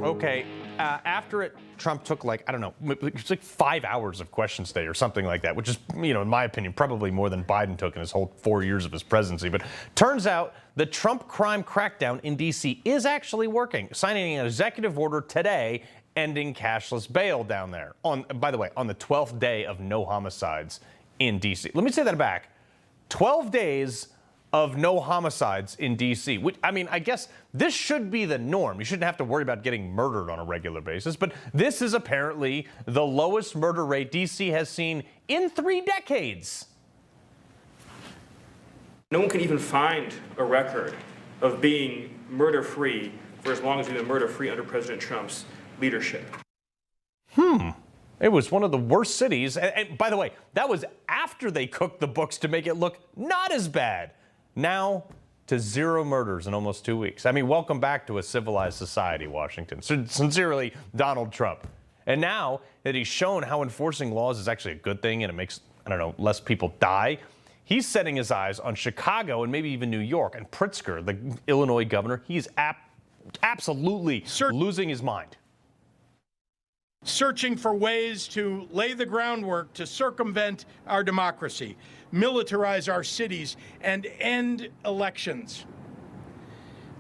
Okay, after Trump took like, I don't know, it's like 5 hours of questions today or something like that, which is, in my opinion, probably more than Biden took in his whole 4 years of his presidency. But turns out the Trump crime crackdown in D.C. is actually working, signing an executive order today ending cashless bail down there. By the way, on the 12th day of no homicides in D.C. Let me say that back. 12 days of no homicides in D.C. I mean, I guess this should be the norm. You shouldn't have to worry about getting murdered on a regular basis, but this is apparently the lowest murder rate D.C. has seen in 3 decades. No one can even find a record of being murder-free for as long as we've been murder-free under President Trump's leadership. It was one of the worst cities. And by the way, that was after they cooked the books to make it look not as bad. Now to 0 murders in almost 2 weeks. I mean, welcome back to a civilized society, Washington. Sincerely, Donald Trump. And now that he's shown how enforcing laws is actually a good thing and it makes, less people die, he's setting his eyes on Chicago and maybe even New York. And Pritzker, the Illinois governor, he's absolutely losing his mind. Searching for ways to lay the groundwork to circumvent our democracy, militarize our cities, and end elections.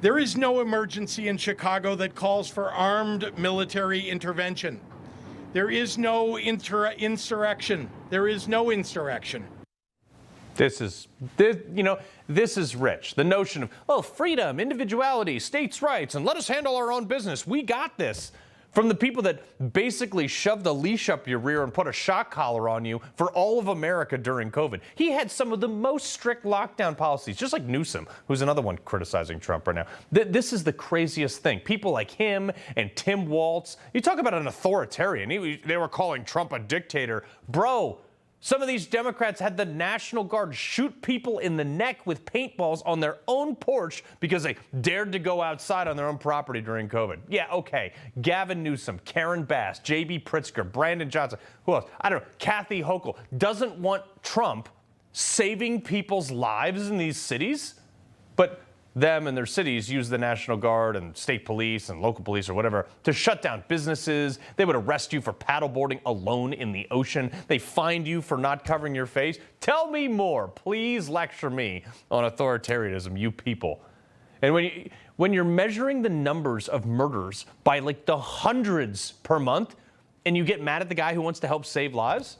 There is no emergency in Chicago that calls for armed military intervention. There is no insurrection. There is no insurrection. This is rich. The notion of, freedom, individuality, states' rights, and let us handle our own business. We got this. From the people that basically shoved a leash up your rear and put a shock collar on you for all of America during COVID. He had some of the most strict lockdown policies, just like Newsom, who's another one criticizing Trump right now. This is the craziest thing. People like him and Tim Walz, you talk about an authoritarian. They were calling Trump a dictator. Bro, some of these Democrats had the National Guard shoot people in the neck with paintballs on their own porch because they dared to go outside on their own property during COVID. Yeah, okay. Gavin Newsom, Karen Bass, J.B. Pritzker, Brandon Johnson, who else? I don't know. Kathy Hochul doesn't want Trump saving people's lives in these cities, but them and their cities use the National Guard and state police and local police or whatever to shut down businesses. They would arrest you for paddleboarding alone in the ocean. They find you for not covering your face. Tell me more. Please lecture me on authoritarianism, you people. And when you're measuring the numbers of murders by like the hundreds per month and you get mad at the guy who wants to help save lives,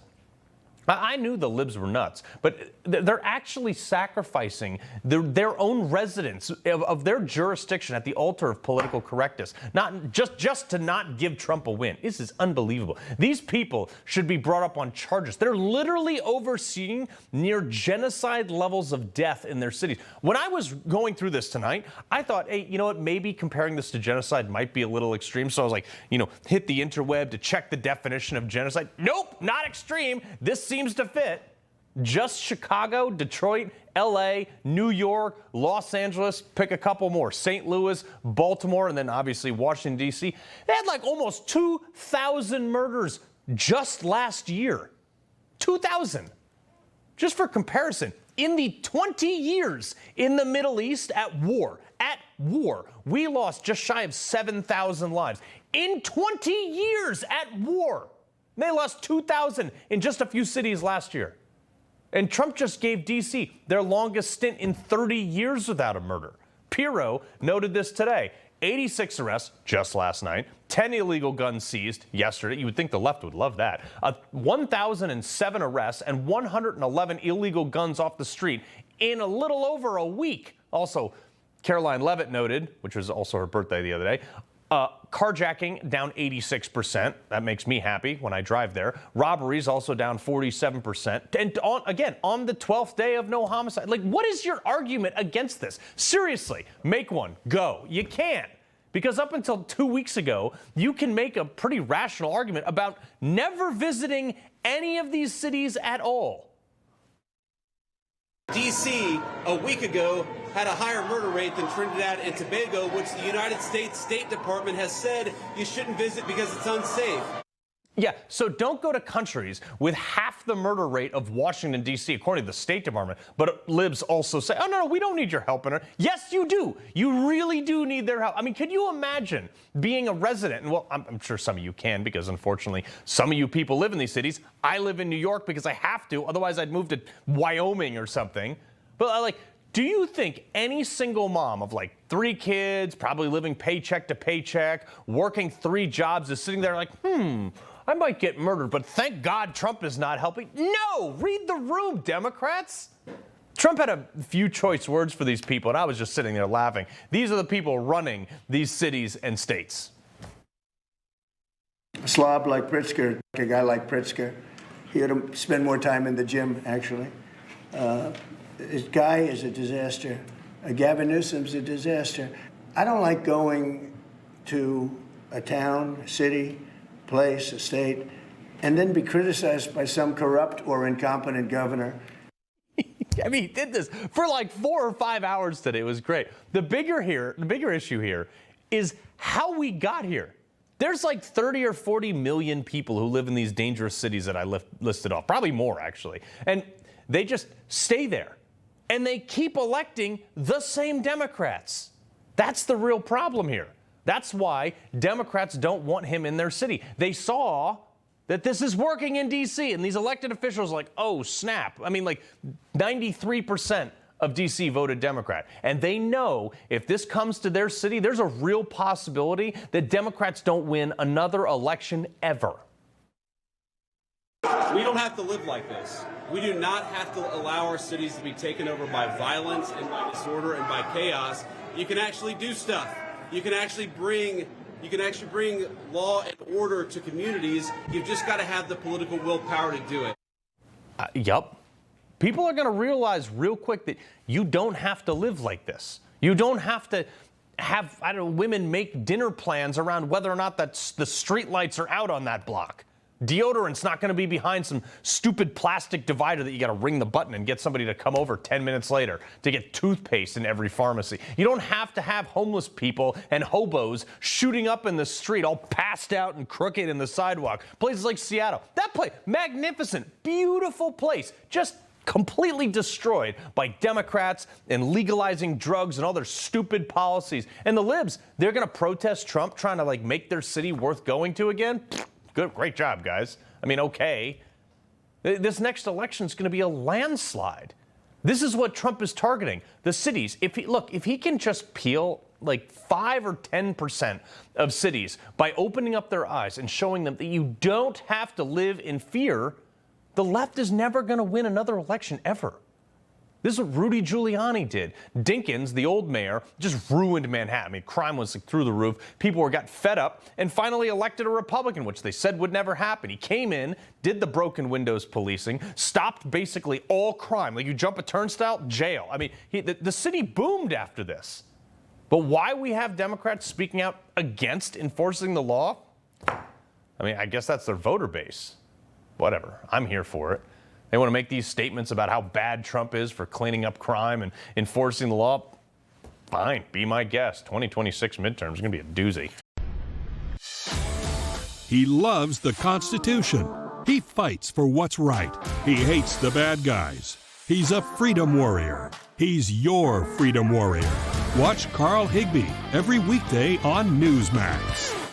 I knew the libs were nuts, but they're actually sacrificing their own residents of their jurisdiction at the altar of political correctness, not just to not give Trump a win. This is unbelievable. These people should be brought up on charges. They're literally overseeing near genocide levels of death in their cities. When I was going through this tonight, I thought, hey, you know what, maybe comparing this to genocide might be a little extreme. So I was like, hit the interweb to check the definition of genocide. Nope, not extreme. This seems to fit. Just Chicago, Detroit, L.A., New York, Los Angeles, pick a couple more. St. Louis, Baltimore, and then obviously Washington, D.C. They had like almost 2,000 murders just last year. 2,000. Just for comparison, in the 20 years in the Middle East at war, we lost just shy of 7,000 lives. In 20 years at war, they lost 2,000 in just a few cities last year. And Trump just gave D.C. their longest stint in 30 years without a murder. Piro noted this today. 86 arrests just last night, 10 illegal guns seized yesterday. You would think the left would love that. 1,007 arrests and 111 illegal guns off the street in a little over a week. Also, Caroline Leavitt noted, which was also her birthday the other day, carjacking down 86%. That makes me happy when I drive there. Robberies also down 47%. And on the 12th day of no homicide. Like, what is your argument against this? Seriously, make one. Go. You can't. Because up until 2 weeks ago, you can make a pretty rational argument about never visiting any of these cities at all. D.C. a week ago had a higher murder rate than Trinidad and Tobago, which the United States State Department has said you shouldn't visit because it's unsafe. Yeah, so don't go to countries with half the murder rate of Washington, D.C., according to the State Department. But libs also say, oh, no, we don't need your help in it. Yes, you do. You really do need their help. I mean, can you imagine being a resident? And, well, I'm sure some of you can, because, unfortunately, some of you people live in these cities. I live in New York because I have to. Otherwise, I'd move to Wyoming or something. But, like, do you think any single mom of, like, 3 kids, probably living paycheck to paycheck, working 3 jobs, is sitting there like, I might get murdered, but thank God Trump is not helping? No! Read the room, Democrats! Trump had a few choice words for these people, and I was just sitting there laughing. These are the people running these cities and states. A slob like Pritzker, a guy like Pritzker, he ought to spend more time in the gym, actually. This guy is a disaster. Gavin Newsom's a disaster. I don't like going to a town, a city, place, a state, and then be criticized by some corrupt or incompetent governor. I mean, he did this for like 4 or 5 hours today. It was great. The bigger issue here is how we got here. There's like 30 or 40 million people who live in these dangerous cities that I listed off, probably more actually. And they just stay there. And they keep electing the same Democrats. That's the real problem here. That's why Democrats don't want him in their city. They saw that this is working in D.C., and these elected officials are like, oh, snap. I mean, like 93% of D.C. voted Democrat. And they know if this comes to their city, there's a real possibility that Democrats don't win another election ever. We don't have to live like this. We do not have to allow our cities to be taken over by violence and by disorder and by chaos. You can actually do stuff. You can actually bring law and order to communities. You've just got to have the political willpower to do it. Yup. People are going to realize real quick that you don't have to live like this. You don't have to have, women make dinner plans around whether or not the street lights are out on that block. Deodorant's not going to be behind some stupid plastic divider that you got to ring the button and get somebody to come over 10 minutes later to get toothpaste in every pharmacy. You don't have to have homeless people and hobos shooting up in the street, all passed out and crooked in the sidewalk. Places like Seattle. That place, magnificent, beautiful place, just completely destroyed by Democrats and legalizing drugs and all their stupid policies. And the libs, they're going to protest Trump trying to make their city worth going to again? Good, great job, guys. I mean, okay. This next election is going to be a landslide. This is what Trump is targeting. The cities. If he can just peel 5 or 10% of cities by opening up their eyes and showing them that you don't have to live in fear, the left is never going to win another election ever. This is what Rudy Giuliani did. Dinkins, the old mayor, just ruined Manhattan. I mean, crime was through the roof. People got fed up and finally elected a Republican, which they said would never happen. He came in, did the broken windows policing, stopped basically all crime. Like you jump a turnstile, jail. I mean, the city boomed after this. But why we have Democrats speaking out against enforcing the law? I mean, I guess that's their voter base. Whatever. I'm here for it. They want to make these statements about how bad Trump is for cleaning up crime and enforcing the law. Fine, be my guest. 2026 midterms are going to be a doozy. He loves the Constitution. He fights for what's right. He hates the bad guys. He's a freedom warrior. He's your freedom warrior. Watch Carl Higbie every weekday on Newsmax.